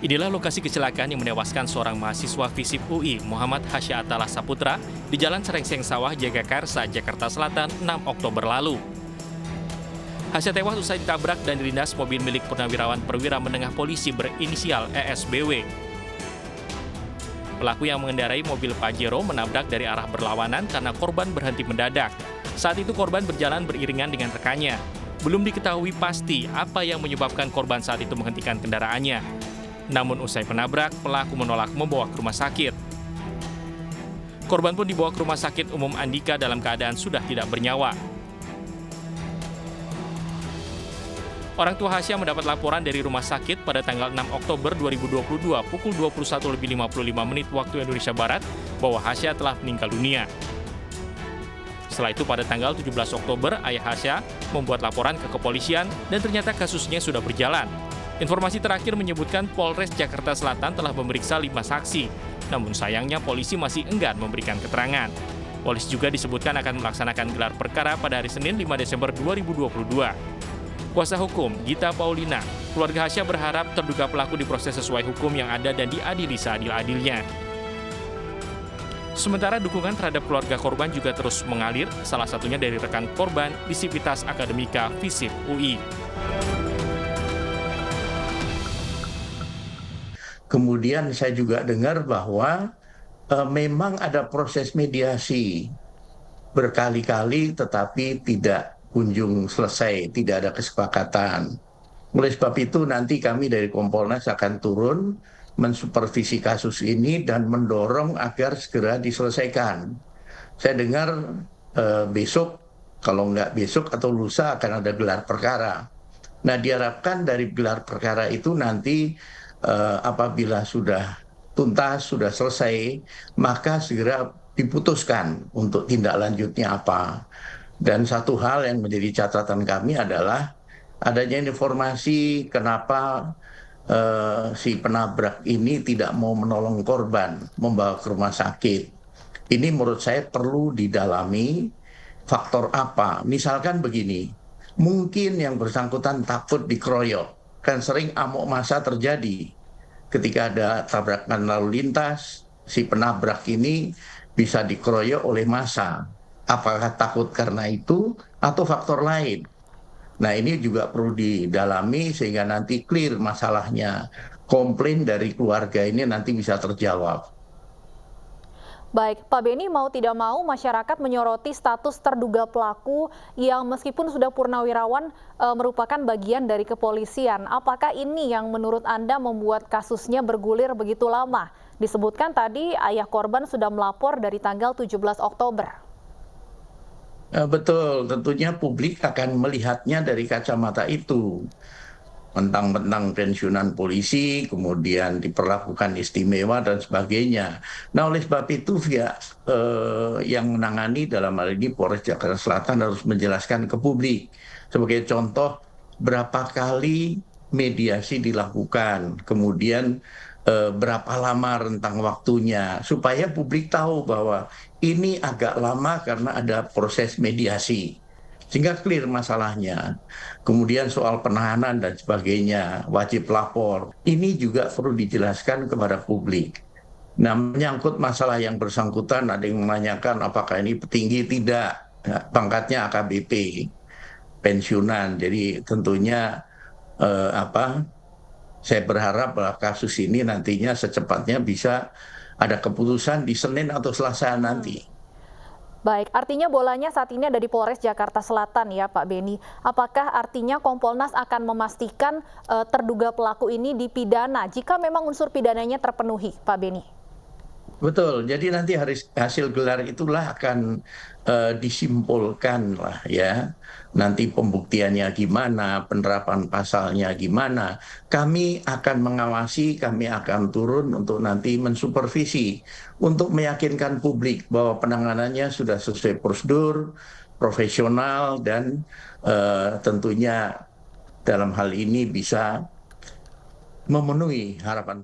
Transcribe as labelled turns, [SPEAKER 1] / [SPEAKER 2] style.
[SPEAKER 1] Inilah lokasi kecelakaan yang menewaskan seorang mahasiswa FISIP UI, Muhammad Hasya Atala Saputra, di Jalan Serengseng Sawah, Jagakarsa, Jakarta Selatan, 6 Oktober lalu. Hasya tewas usai ditabrak dan dilindas mobil milik Purnawirawan Perwira Menengah Polisi berinisial ESBW. Pelaku yang mengendarai mobil Pajero menabrak dari arah berlawanan karena korban berhenti mendadak. Saat itu korban berjalan beriringan dengan rekannya. Belum diketahui pasti apa yang menyebabkan korban saat itu menghentikan kendaraannya. Namun usai menabrak, pelaku menolak membawa ke rumah sakit. Korban pun dibawa ke Rumah Sakit Umum Andika dalam keadaan sudah tidak bernyawa. Orang tua Hasya mendapat laporan dari rumah sakit pada tanggal 6 Oktober 2022 pukul 21.55 waktu Indonesia Barat bahwa Hasya telah meninggal dunia. Setelah itu pada tanggal 17 Oktober, ayah Hasya membuat laporan ke kepolisian dan ternyata kasusnya sudah berjalan. Informasi terakhir menyebutkan Polres Jakarta Selatan telah memeriksa 5 saksi, namun sayangnya polisi masih enggan memberikan keterangan. Polisi juga disebutkan akan melaksanakan gelar perkara pada hari Senin 5 Desember 2022. Kuasa hukum Gita Paulina, keluarga Hasya berharap terduga pelaku diproses sesuai hukum yang ada dan diadili seadil-adilnya. Sementara dukungan terhadap keluarga korban juga terus mengalir, salah satunya dari rekan korban di Sivitas Akademika FISIP UI.
[SPEAKER 2] Kemudian saya juga dengar bahwa memang ada proses mediasi berkali-kali tetapi tidak kunjung selesai, tidak ada kesepakatan. Oleh sebab itu nanti kami dari Kompolnas akan turun mensupervisi kasus ini dan mendorong agar segera diselesaikan. Saya dengar besok, kalau nggak besok atau lusa akan ada gelar perkara. Nah, diharapkan dari gelar perkara itu nanti apabila sudah tuntas, sudah selesai, maka segera diputuskan untuk tindak lanjutnya apa. Dan satu hal yang menjadi catatan kami adalah adanya informasi kenapa si penabrak ini tidak mau menolong korban, membawa ke rumah sakit. Ini menurut saya perlu didalami faktor apa. Misalkan begini, mungkin yang bersangkutan takut dikeroyok. Kan sering amuk massa terjadi ketika ada tabrakan lalu lintas, si penabrak ini bisa dikeroyok oleh massa. Apakah takut karena itu atau faktor lain? Nah, ini juga perlu didalami sehingga nanti clear masalahnya. Komplain dari keluarga ini nanti bisa terjawab.
[SPEAKER 3] Baik, Pak Beni, mau tidak mau masyarakat menyoroti status terduga pelaku yang meskipun sudah purnawirawan merupakan bagian dari kepolisian. Apakah ini yang menurut Anda membuat kasusnya bergulir begitu lama? Disebutkan tadi ayah korban sudah melapor dari tanggal 17 Oktober.
[SPEAKER 2] Betul, tentunya publik akan melihatnya dari kacamata itu. Mentang-mentang pensiunan polisi, kemudian diperlakukan istimewa dan sebagainya. Nah, oleh sebab itu pihak yang menangani dalam hal ini Polres Jakarta Selatan harus menjelaskan ke publik. Sebagai contoh, berapa kali mediasi dilakukan, kemudian berapa lama rentang waktunya, supaya publik tahu bahwa ini agak lama karena ada proses mediasi. Sehingga clear masalahnya. Kemudian soal penahanan dan sebagainya, wajib lapor. Ini juga perlu dijelaskan kepada publik. Nah, menyangkut masalah yang bersangkutan, ada yang menanyakan apakah ini petinggi, tidak. Nah, pangkatnya AKBP, pensiunan. Jadi tentunya saya berharap bahwa kasus ini nantinya secepatnya bisa ada keputusan di Senin atau Selasa nanti.
[SPEAKER 3] Baik, artinya bolanya saat ini ada di Polres Jakarta Selatan ya Pak Beni. Apakah artinya Kompolnas akan memastikan terduga pelaku ini dipidana jika memang unsur pidananya terpenuhi, Pak Beni?
[SPEAKER 2] Betul, jadi nanti hasil gelar itulah akan disimpulkan lah ya. Nanti pembuktiannya gimana, penerapan pasalnya gimana. Kami akan mengawasi, kami akan turun untuk nanti mensupervisi. Untuk meyakinkan publik bahwa penanganannya sudah sesuai prosedur, profesional, dan tentunya dalam hal ini bisa memenuhi harapan publik.